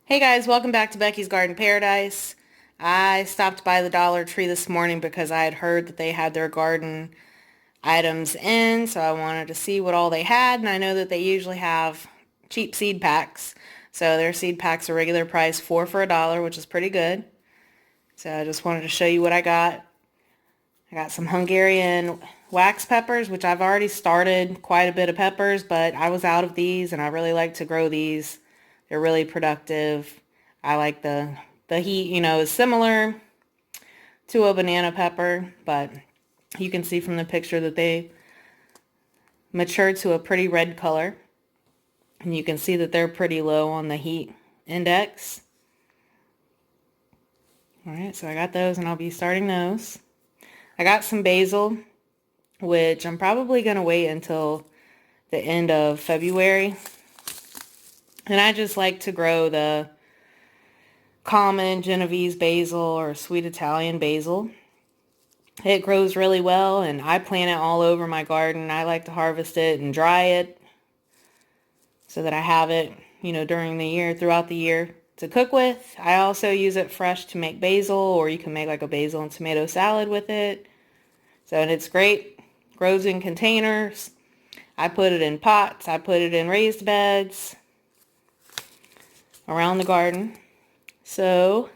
Hey guys, welcome back to Becky's Garden Paradise. I stopped by the Dollar Tree this morning because I had heard that they had their garden items in, so I wanted to see what all they had, and I know that they usually have cheap seed packs. So their seed packs are regular price, 4 for $1, which is pretty good. So I just wanted to show you what I got. I got some Hungarian wax peppers, which I've already started quite a bit of peppers, but I was out of these and I really like to grow these. They're really productive. I like the heat, is similar to a banana pepper, but you can see from the picture that they mature to a pretty red color. And you can see that they're pretty low on the heat index. All right, so I got those and I'll be starting those. I got some basil, which I'm probably going to wait until the end of February. And I just like to grow the common Genovese basil or sweet Italian basil. It grows really well and I plant it all over my garden. I like to harvest it and dry it so that I have it, during the year, throughout the year to cook with. I also use it fresh to make basil, or you can make like a basil and tomato salad with it. So, and it's great. Grows in containers. I put it in pots. I put it in raised beds around the garden. So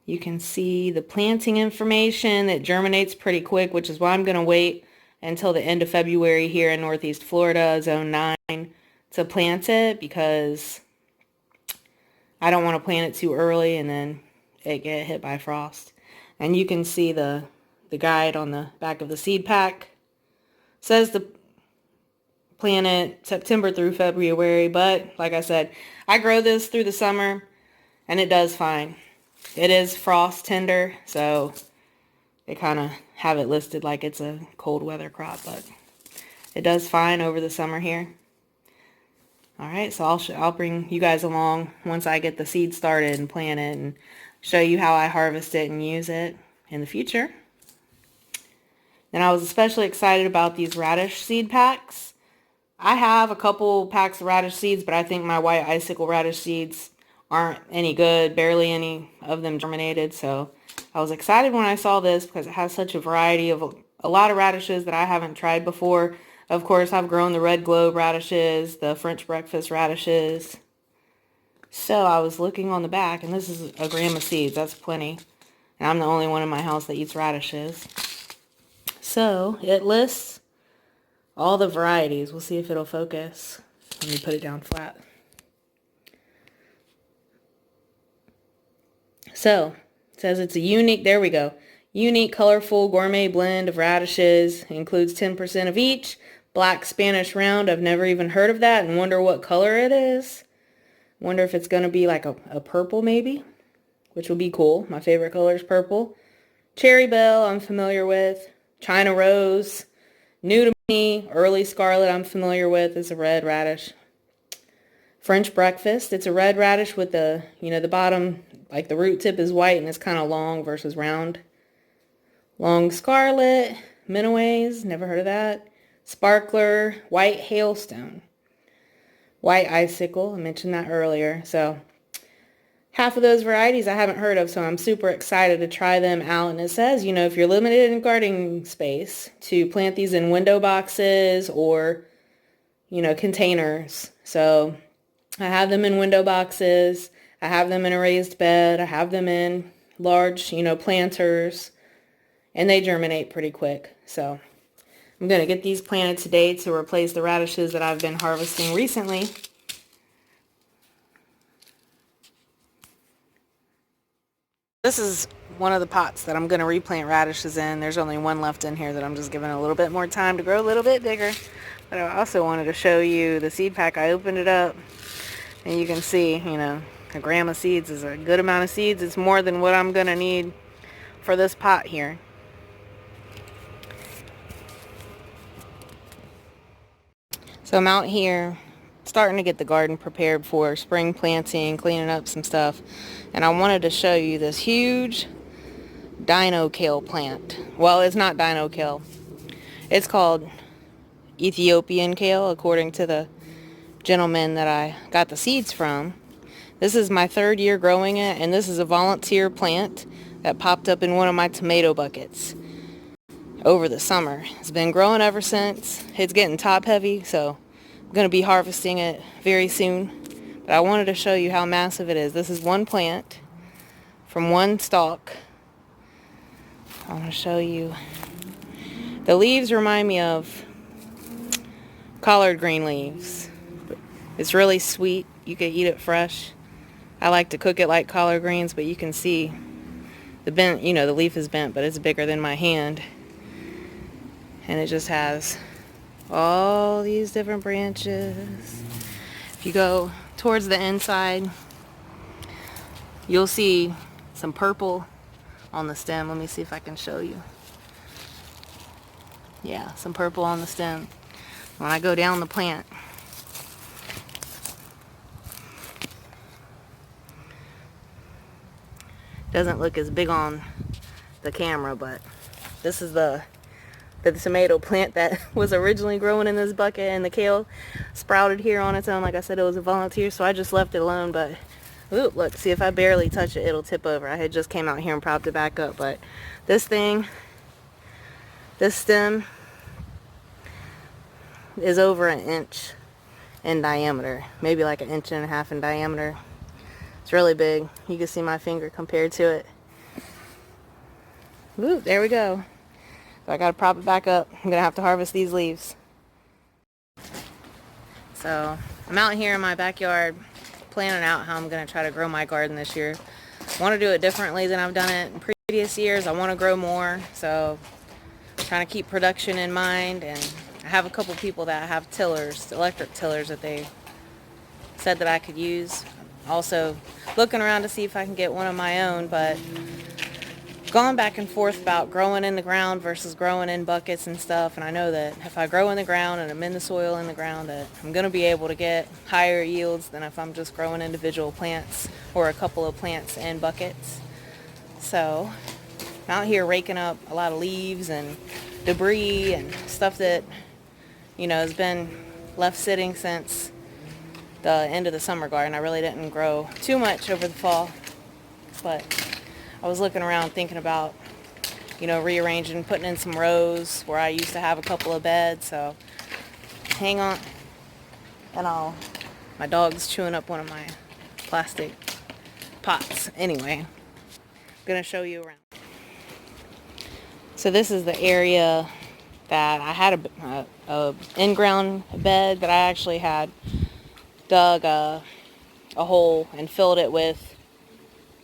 you can see the planting information. It germinates pretty quick, which is why I'm going to wait until the end of February here in Northeast Florida, Zone 9, to plant it, because I don't want to plant it too early and then it get hit by frost. And you can see the guide on the back of the seed pack. It says to plant it September through February, but like I said, I grow this through the summer and it does fine. It is frost tender, so they kind of have it listed like it's a cold weather crop, but it does fine over the summer here. All right, so I'll bring you guys along once I get the seed started and plant it and show you how I harvest it and use it in the future. And I was especially excited about these radish seed packs. I have a couple packs of radish seeds, but I think my white icicle radish seeds aren't any good. Barely any of them germinated. So I was excited when I saw this because it has such a variety of a lot of radishes that I haven't tried before. Of course, I've grown the red globe radishes, the French breakfast radishes. So I was looking on the back, and this is a gram of seeds. That's plenty. And I'm the only one in my house that eats radishes. So it lists all the varieties. We'll see if it'll focus. Let me put it down flat. So it says it's a unique, there we go, unique, colorful, gourmet blend of radishes. Includes 10% of each. Black Spanish round. I've never even heard of that and wonder what color it is. Wonder if it's going to be like a purple maybe, which would be cool. My favorite color is purple. Cherry Bell, I'm familiar with. China Rose, new to me. Early Scarlet, I'm familiar with. It's a red radish. French Breakfast, it's a red radish with the, the bottom, like the root tip is white and it's kind of long versus round. Long Scarlet, Minoways, never heard of that. Sparkler, White Hailstone. White Icicle, I mentioned that earlier. So half of those varieties I haven't heard of, so I'm super excited to try them out. And it says, if you're limited in gardening space, to plant these in window boxes or, containers. So I have them in window boxes. I have them in a raised bed. I have them in large, planters. And they germinate pretty quick. So I'm going to get these planted today to replace the radishes that I've been harvesting recently. This is one of the pots that I'm going to replant radishes in. There's only one left in here that I'm just giving a little bit more time to grow a little bit bigger. But I also wanted to show you the seed pack. I opened it up and you can see, a gram of seeds is a good amount of seeds. It's more than what I'm going to need for this pot here. So I'm out here starting to get the garden prepared for spring planting, cleaning up some stuff. And I wanted to show you this huge dino kale plant. Well, it's not dino kale. It's called Ethiopian kale, according to the gentleman that I got the seeds from. This is my 3rd year growing it, and this is a volunteer plant that popped up in one of my tomato buckets over the summer. It's been growing ever since. It's getting top heavy, so I'm going to be harvesting it very soon. But I wanted to show you how massive it is. This is one plant from one stalk. I want to show you. The leaves remind me of collard green leaves. It's really sweet. You could eat it fresh. I like to cook it like collard greens, but you can see the bent, the leaf is bent, but it's bigger than my hand. And it just has all these different branches. If you go towards the inside, you'll see some purple on the stem. Let me see if I can show you. Yeah, some purple on the stem. When I go down the plant, doesn't look as big on the camera, but this is the tomato plant that was originally growing in this bucket, and the kale sprouted here on its own. Like I said, it was a volunteer, so I just left it alone. But ooh, look, see, if I barely touch it, it'll tip over. I had just came out here and propped it back up, but this stem is over an inch in diameter, maybe like 1.5 inches in diameter. It's really big. You can see my finger compared to it. Ooh, there we go. So I gotta prop it back up. I'm gonna have to harvest these leaves. So I'm out here in my backyard planning out how I'm gonna try to grow my garden this year. I want to do it differently than I've done it in previous years. I want to grow more, so I'm trying to keep production in mind. And I have a couple people that have tillers, electric tillers, that they said that I could use. Also looking around to see if I can get one of my own, but gone back and forth about growing in the ground versus growing in buckets and stuff. And I know that if I grow in the ground and I'm in the soil in the ground, that I'm going to be able to get higher yields than if I'm just growing individual plants or a couple of plants in buckets. So I'm out here raking up a lot of leaves and debris and stuff that has been left sitting since the end of the summer garden. I really didn't grow too much over the fall, but I was looking around thinking about, rearranging, putting in some rows where I used to have a couple of beds. So hang on. And my dog's chewing up one of my plastic pots. Anyway, I'm going to show you around. So this is the area that I had a in-ground bed that I actually had dug a hole and filled it with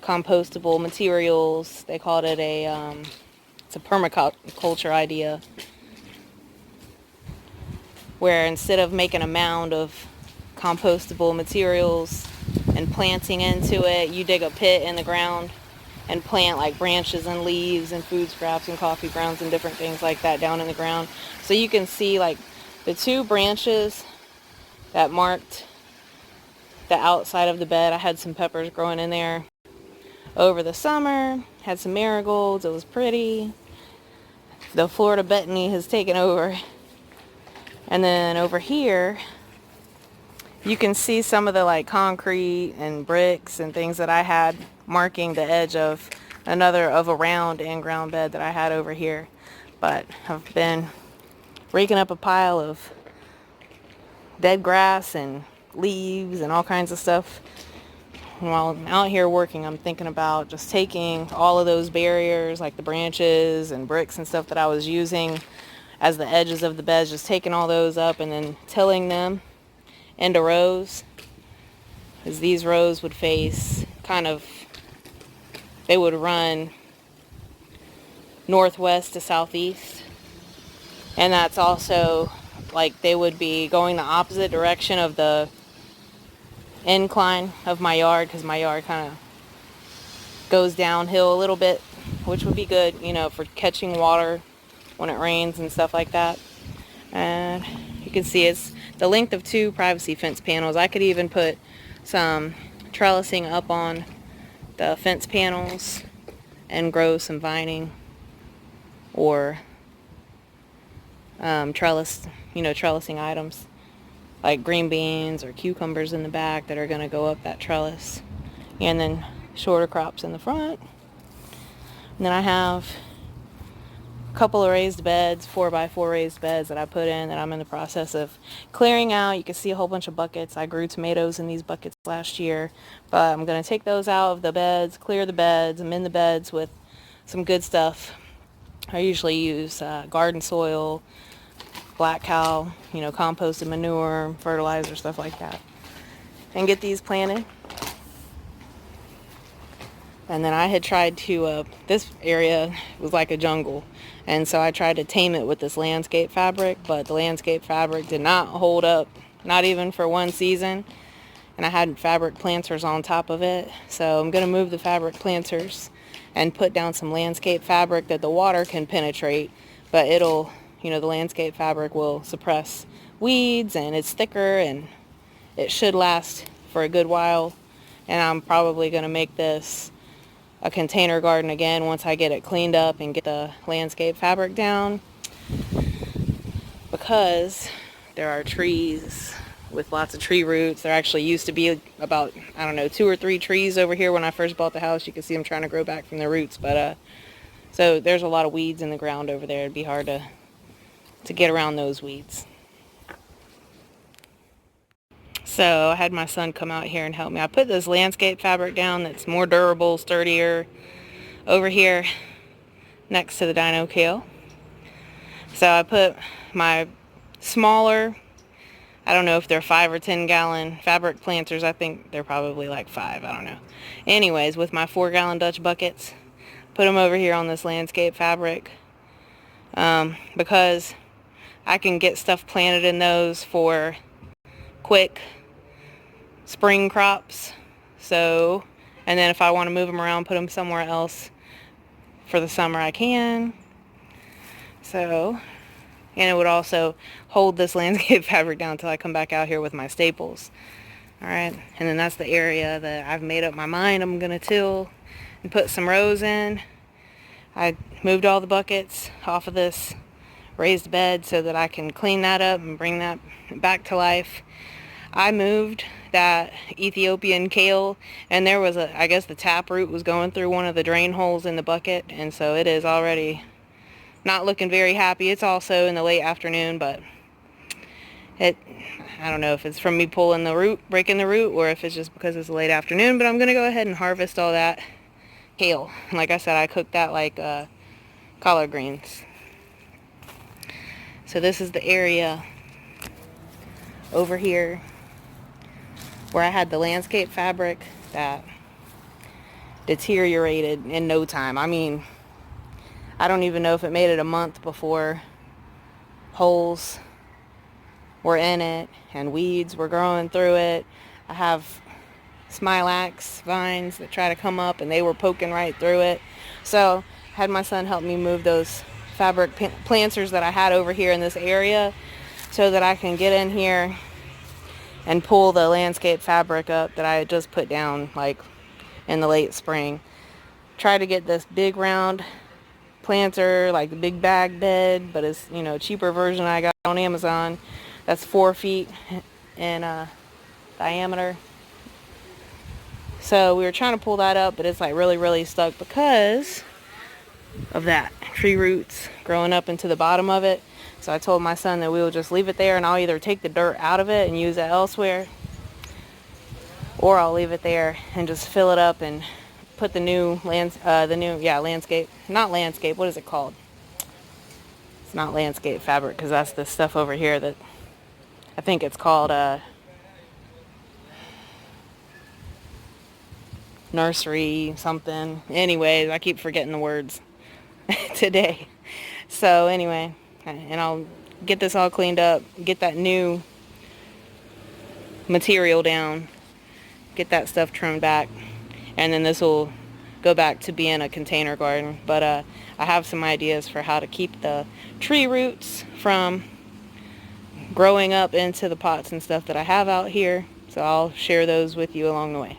compostable materials. They called it it's a permaculture idea, where instead of making a mound of compostable materials and planting into it, you dig a pit in the ground and plant like branches and leaves and food scraps and coffee grounds and different things like that down in the ground. So you can see like the 2 branches that marked the outside of the bed. I had some peppers growing in there over the summer, had some marigolds. It was pretty. The Florida betony has taken over. And then over here, you can see some of the like concrete and bricks and things that I had marking the edge of a round in-ground bed that I had over here. But I've been raking up a pile of dead grass and leaves and all kinds of stuff. While I'm out here working, I'm thinking about just taking all of those barriers, like the branches and bricks and stuff that I was using as the edges of the beds, just taking all those up and then tilling them into rows. Because these rows would face they would run northwest to southeast. And that's also like they would be going the opposite direction of the incline of my yard, because my yard kind of goes downhill a little bit, which would be good, for catching water when it rains and stuff like that. And you can see it's the length of 2 privacy fence panels. I could even put some trellising up on the fence panels and grow some vining or trellising items like green beans or cucumbers in the back that are going to go up that trellis. and then shorter crops in the front. And then I have a couple of raised beds, 4x4 raised beds that I put in that I'm in the process of clearing out. You can see a whole bunch of buckets. I grew tomatoes in these buckets last year, but I'm going to take those out of the beds, clear the beds, amend the beds with some good stuff. I usually use garden soil, black cow, composted manure, fertilizer, stuff like that, and get these planted. And then I had tried to, this area was like a jungle, and so I tried to tame it with this landscape fabric, but the landscape fabric did not hold up, not even for one season, and I had fabric planters on top of it. So I'm going to move the fabric planters and put down some landscape fabric that the water can penetrate, but it'll, the landscape fabric will suppress weeds, and it's thicker, and it should last for a good while. And I'm probably going to make this a container garden again once I get it cleaned up and get the landscape fabric down, because there are trees with lots of tree roots. There actually used to be about, 2 or 3 trees over here when I first bought the house. You can see them trying to grow back from their roots, but so there's a lot of weeds in the ground over there. It'd be hard to get around those weeds. So I had my son come out here and help me. I put this landscape fabric down that's more durable, sturdier, over here next to the dino kale. So I put my smaller, I don't know if they're 5 or 10 gallon fabric planters. I think they're probably like 5, I don't know. Anyways, with my 4-gallon Dutch buckets, put them over here on this landscape fabric, because I can get stuff planted in those for quick spring crops. So, and then if I want to move them around, put them somewhere else for the summer, I can. So, and it would also hold this landscape fabric down until I come back out here with my staples. Alright, and then that's the area that I've made up my mind I'm going to till and put some rows in. I moved all the buckets off of this raised bed so that I can clean that up and bring that back to life. I moved that Ethiopian kale, and there was I guess the tap root was going through one of the drain holes in the bucket, and so it is already not looking very happy. It's also in the late afternoon, but I don't know if it's from me pulling the root, breaking the root, or if it's just because it's late afternoon, but I'm going to go ahead and harvest all that kale. Like I said, I cooked that like collard greens. So this is the area over here where I had the landscape fabric that deteriorated in no time. I mean, I don't even know if it made it a month before holes were in it and weeds were growing through it. I have smilax vines that try to come up, and they were poking right through it. So I had my son help me move those fabric planters that I had over here in this area so that I can get in here and pull the landscape fabric up that I had just put down like in the late spring. Try to get this big round planter, like the big bag bed, but it's, cheaper version I got on Amazon. That's 4 feet in diameter. So we were trying to pull that up, but it's like really, really stuck because of that tree roots growing up into the bottom of it. So I told my son that we will just leave it there, and I'll either take the dirt out of it and use it elsewhere, or I'll leave it there and just fill it up and put the new landscape, not landscape, what is it called? It's not landscape fabric, because that's the stuff over here that I think it's called nursery something. Anyways, I keep forgetting the words today. So anyway, and I'll get this all cleaned up, get that new material down, get that stuff trimmed back, and then this will go back to being a container garden. But I have some ideas for how to keep the tree roots from growing up into the pots and stuff that I have out here, so I'll share those with you along the way.